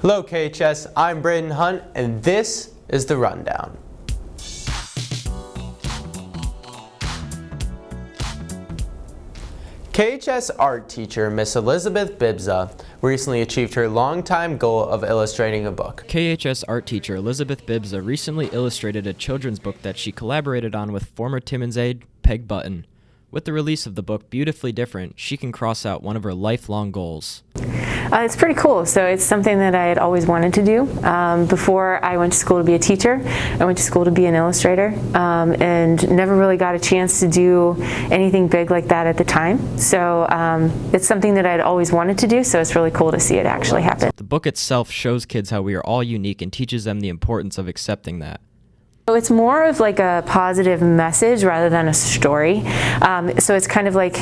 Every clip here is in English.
Hello KHS, I'm Braden Hunt and this is The Rundown. KHS art teacher Miss Elizabeth Bibza recently achieved her longtime goal of illustrating a book. KHS art teacher Elizabeth Bibza recently illustrated a children's book that she collaborated on with former Timmins aide Peg Button. With the release of the book Beautifully Different, she can cross out one of her lifelong goals. It's pretty cool. So it's something that I had always wanted to do. Before I went to school to be a teacher, I went to school to be an illustrator, and never really got a chance to do anything big like that at the time. So it's something that I'd always wanted to do, so it's really cool to see it actually happen. The book itself shows kids how we are all unique and teaches them the importance of accepting that. So it's more of like a positive message rather than a story. So it's kind of like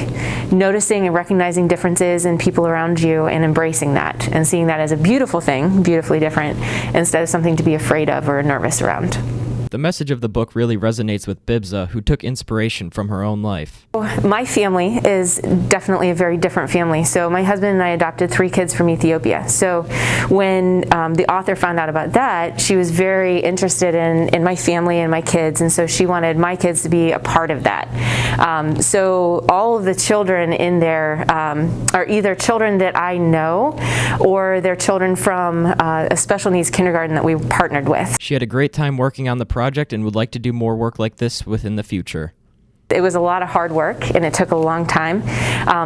noticing and recognizing differences in people around you and embracing that and seeing that as a beautiful thing, beautifully different, instead of something to be afraid of or nervous around. The message of the book really resonates with Bibza, who took inspiration from her own life. My family is definitely a very different family. So my husband and I adopted 3 kids from Ethiopia. So when the author found out about that, she was very interested in my family and my kids, and so she wanted my kids to be a part of that. So all of the children in there are either children that I know or they're children from a special needs kindergarten that we partnered with. She had a great time working on the project and would like to do more work like this within the future. It was a lot of hard work and it took a long time,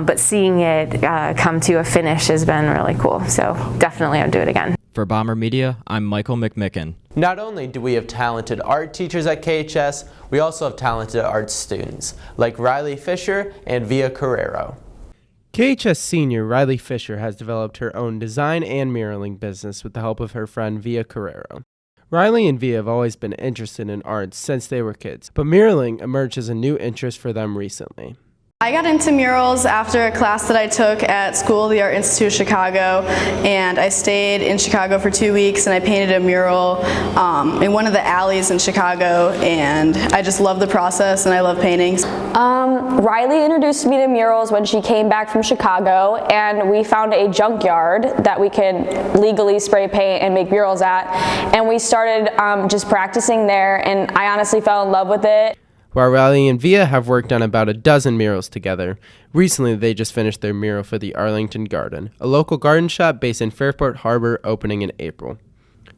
but seeing it come to a finish has been really cool. So definitely I'll do it again. For Bomber Media, I'm Michael McMicken. Not only do we have talented art teachers at KHS, we also have talented art students like Riley Fisher and Via Carrero. KHS senior Riley Fisher has developed her own design and muraling business with the help of her friend Via Carrero. Riley and Via have always been interested in art since they were kids, but muraling emerged as a new interest for them recently. I got into murals after a class that I took at school, the Art Institute of Chicago, and I stayed in Chicago for 2 weeks and I painted a mural in one of the alleys in Chicago, and I just love the process and I love paintings. Riley introduced me to murals when she came back from Chicago, and we found a junkyard that we could legally spray paint and make murals at, and we started just practicing there, and I honestly fell in love with it. While Riley and Via have worked on about a dozen murals together, recently they just finished their mural for the Arlington Garden, a local garden shop based in Fairport Harbor opening in April.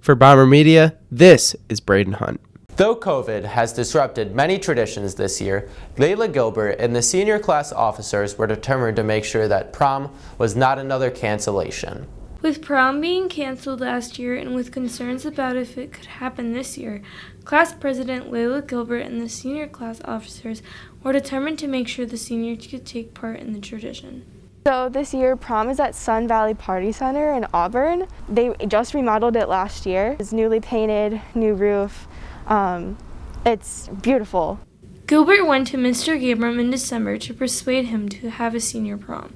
For Bomber Media, this is Braden Hunt. Though COVID has disrupted many traditions this year, Layla Gilbert and the senior class officers were determined to make sure that prom was not another cancellation. With prom being canceled last year and with concerns about if it could happen this year, class president Layla Gilbert and the senior class officers were determined to make sure the seniors could take part in the tradition. So this year prom is at Sun Valley Party Center in Auburn. They just remodeled it last year. It's newly painted, new roof. It's beautiful. Gilbert went to Mr. Gabram in December to persuade him to have a senior prom.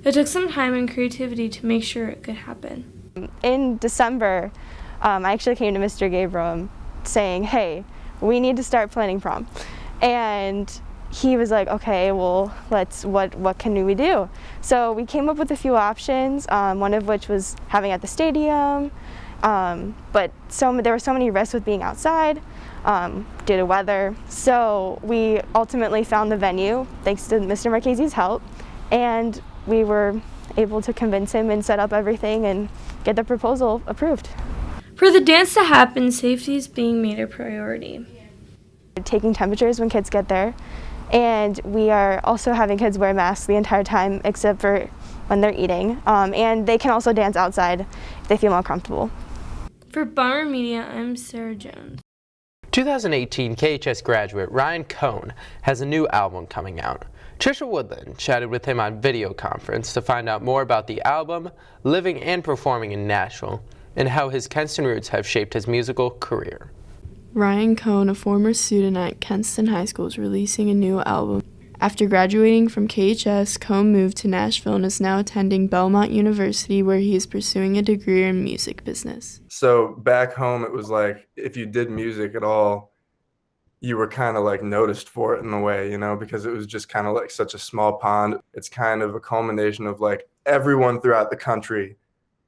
It took some time and creativity to make sure it could happen. In December, I actually came to Mr. Gabram saying, hey, we need to start planning prom. And he was like, okay, well, what can we do? So we came up with a few options, one of which was having at the stadium, but there were so many risks with being outside due to weather. So we ultimately found the venue, thanks to Mr. Marchese's help, and we were able to convince him and set up everything and get the proposal approved. For the dance to happen, safety is being made a priority. Taking temperatures when kids get there, and we are also having kids wear masks the entire time except for when they're eating, and they can also dance outside if they feel more comfortable. For Bomber Media, I'm Sarah Jones. 2018 KHS graduate Ryan Cohn has a new album coming out. Trisha Woodland chatted with him on video conference to find out more about the album, living and performing in Nashville, and how his Kenston roots have shaped his musical career. Ryan Cohn, a former student at Kenston High School, is releasing a new album. After graduating from KHS, Cohn moved to Nashville and is now attending Belmont University, where he is pursuing a degree in music business. So back home, it was like if you did music at all, you were kind of like noticed for it in a way, you know, because it was just kind of like such a small pond. It's kind of a culmination of like everyone throughout the country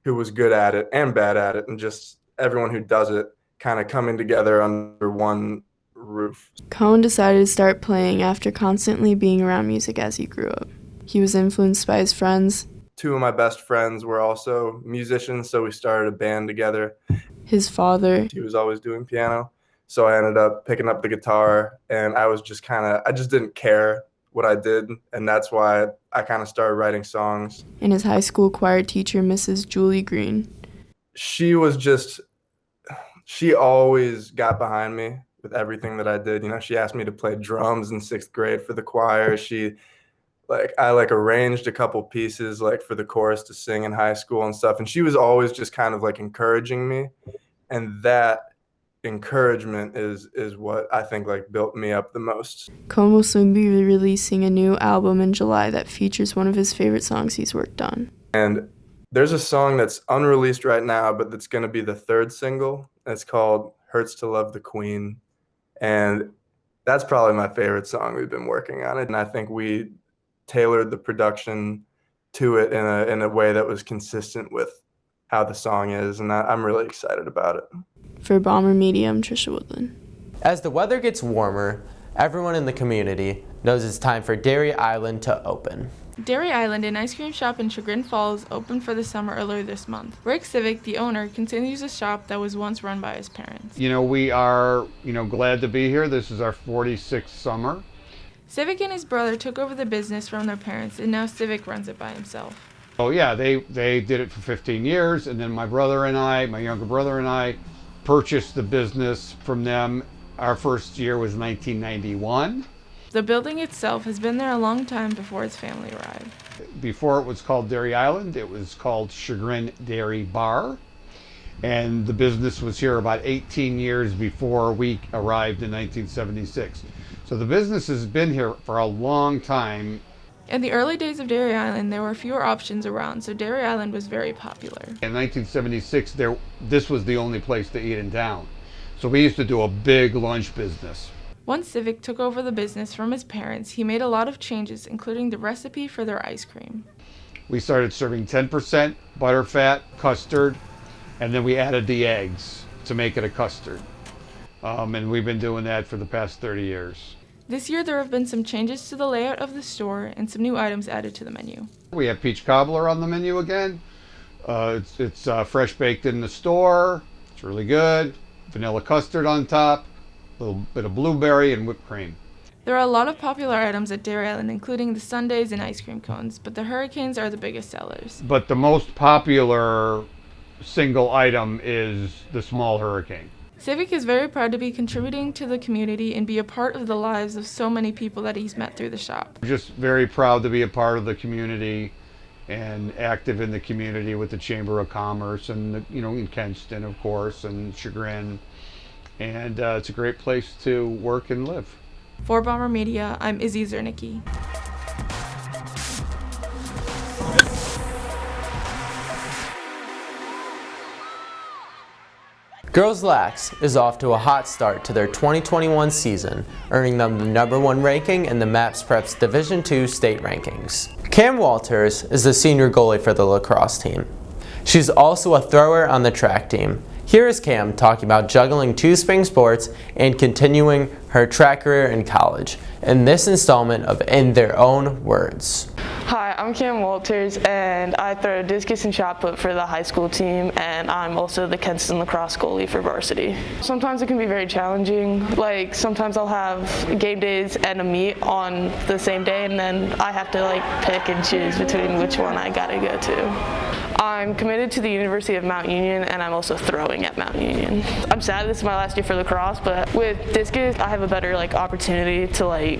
who was good at it and bad at it, and just everyone who does it kind of coming together under one roof. Cohn decided to start playing after constantly being around music as he grew up. He was influenced by his friends. 2 of my best friends were also musicians, so we started a band together. His father. He was always doing piano, so I ended up picking up the guitar, and I just didn't care what I did, and that's why I kind of started writing songs. And his high school choir teacher, Mrs. Julie Green. She always got behind me with everything that I did. You know, she asked me to play drums in 6th grade for the choir. I arranged a couple pieces for the chorus to sing in high school and stuff. And she was always just kind of encouraging me. And that encouragement is what I think built me up the most. Cohn will soon be releasing a new album in July that features one of his favorite songs he's worked on. And there's a song that's unreleased right now, but that's going to be the 3rd single. It's called Hurts to Love the Queen. And that's probably my favorite song we've been working on. And I think we tailored the production to it in a way that was consistent with how the song is, and I'm really excited about it. For Bomber Media, I'm Trisha Woodland. As the weather gets warmer, everyone in the community knows it's time for Dairy Island to open. Dairy Island, an ice cream shop in Chagrin Falls, opened for the summer earlier this month. Rick Civic, the owner, continues a shop that was once run by his parents. We are, glad to be here. This is our 46th summer. Civic and his brother took over the business from their parents, and now Civic runs it by himself. Oh yeah, they did it for 15 years, and then my younger brother and I, purchased the business from them. Our first year was 1991. The building itself has been there a long time before his family arrived. Before it was called Dairy Island, it was called Chagrin Dairy Bar. And the business was here about 18 years before we arrived in 1976. So the business has been here for a long time. In the early days of Dairy Island, there were fewer options around, so Dairy Island was very popular. In 1976, this was the only place to eat in town. So we used to do a big lunch business. Once Civic took over the business from his parents, he made a lot of changes, including the recipe for their ice cream. We started serving 10% butterfat custard, and then we added the eggs to make it a custard. And we've been doing that for the past 30 years. This year there have been some changes to the layout of the store and some new items added to the menu. We have peach cobbler on the menu again. It's fresh baked in the store. It's really good. Vanilla custard on top. A little bit of blueberry and whipped cream. There are a lot of popular items at Dairy Island, including the sundaes and ice cream cones, but the hurricanes are the biggest sellers. But the most popular single item is the small hurricane. Civic is very proud to be contributing to the community and be a part of the lives of so many people that he's met through the shop. I'm just very proud to be a part of the community and active in the community with the Chamber of Commerce and in Kenston, of course, and Chagrin. And it's a great place to work and live. For Bomber Media, I'm Izzy Zernicki. Girls Lax is off to a hot start to their 2021 season, earning them the #1 ranking in the MAPS Preps Division II state rankings. Cam Walters is the senior goalie for the lacrosse team. She's also a thrower on the track team. Here is Cam talking about juggling 2 spring sports and continuing her track career in college in this installment of In Their Own Words. Hi, I'm Cam Walters, and I throw discus and shot put for the high school team, and I'm also the Kenston lacrosse goalie for varsity. Sometimes it can be very challenging. Sometimes I'll have game days and a meet on the same day, and then I have to pick and choose between which one I gotta go to. I'm committed to the University of Mount Union, and I'm also throwing at Mount Union. I'm sad this is my last year for lacrosse, but with discus, I have a better opportunity to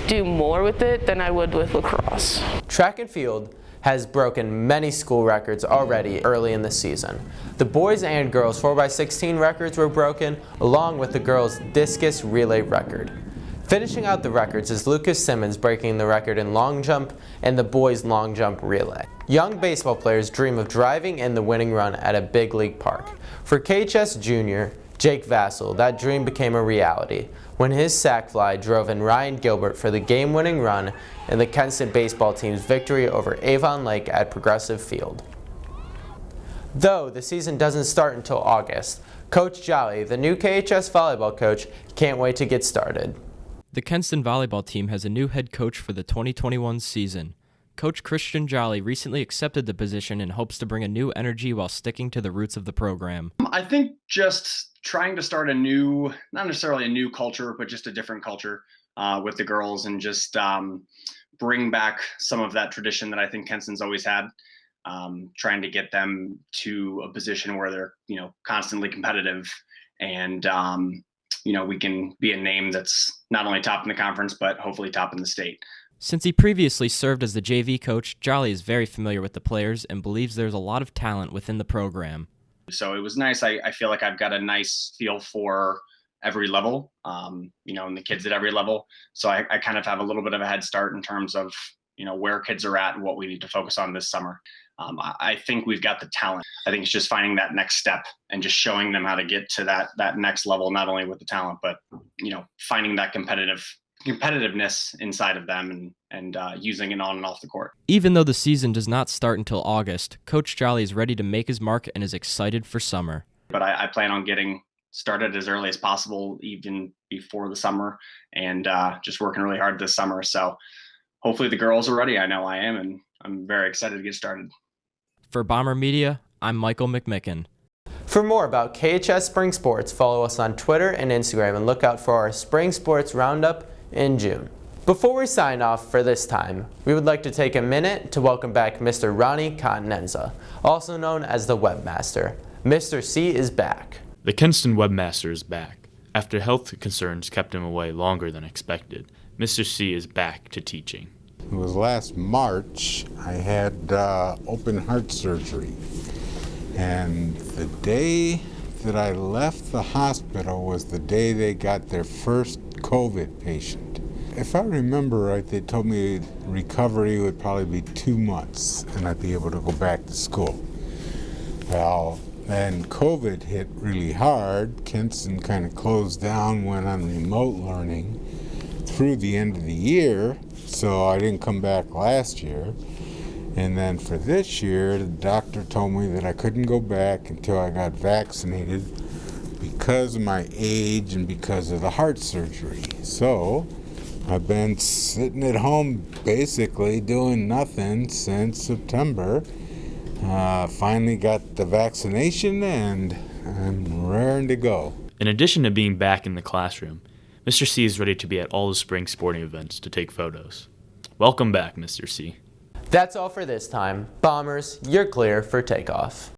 do more with it than I would with lacrosse. Track and field has broken many school records already early in the season. The boys and girls 4x16 records were broken, along with the girls' discus relay record. Finishing out the records is Lucas Simmons breaking the record in long jump and the boys' long jump relay. Young baseball players dream of driving in the winning run at a big league park. For KHS Junior Jake Vassell, that dream became a reality when his sac fly drove in Ryan Gilbert for the game-winning run in the Kenston baseball team's victory over Avon Lake at Progressive Field. Though the season doesn't start until August, Coach Jolly, the new KHS volleyball coach, can't wait to get started. The Kenston volleyball team has a new head coach for the 2021 season. Coach Christian Jolly recently accepted the position and hopes to bring a new energy while sticking to the roots of the program. I think just trying to start a new, not necessarily a new culture, but just a different culture with the girls, and just bring back some of that tradition that I think Kenston's always had. Trying to get them to a position where they're, constantly competitive, and we can be a name that's not only top in the conference, but hopefully top in the state. Since he previously served as the JV coach, Jolly is very familiar with the players and believes there's a lot of talent within the program. So it was nice. I feel like I've got a nice feel for every level, and the kids at every level. So I kind of have a little bit of a head start in terms of, where kids are at and what we need to focus on this summer. I think we've got the talent. I think it's just finding that next step and just showing them how to get to that next level, not only with the talent, but, finding that competitiveness inside of them and using it on and off the court. Even though the season does not start until August, Coach Jolly is ready to make his mark and is excited for summer. But I plan on getting started as early as possible, even before the summer, and just working really hard this summer. So hopefully the girls are ready. I know I am, and I'm very excited to get started. For Bomber Media, I'm Michael McMicken. For more about KHS Spring Sports, follow us on Twitter and Instagram, and look out for our Spring Sports Roundup in June. Before we sign off for this time, we would like to take a minute to welcome back Mr. Ronnie Continenza, also known as the Webmaster. Mr. C is back. The Kenston Webmaster is back. After health concerns kept him away longer than expected, Mr. C is back to teaching. It was last March. I had open heart surgery. And the day that I left the hospital was the day they got their first COVID patient. If I remember right, they told me recovery would probably be 2 months and I'd be able to go back to school. Well, then COVID hit really hard. Kenston kind of closed down, went on remote learning through the end of the year, so I didn't come back last year. And then for this year, the doctor told me that I couldn't go back until I got vaccinated because of my age and because of the heart surgery. So I've been sitting at home basically doing nothing since September. Finally got the vaccination and I'm raring to go. In addition to being back in the classroom, Mr. C is ready to be at all the spring sporting events to take photos. Welcome back, Mr. C. That's all for this time. Bombers, you're clear for takeoff.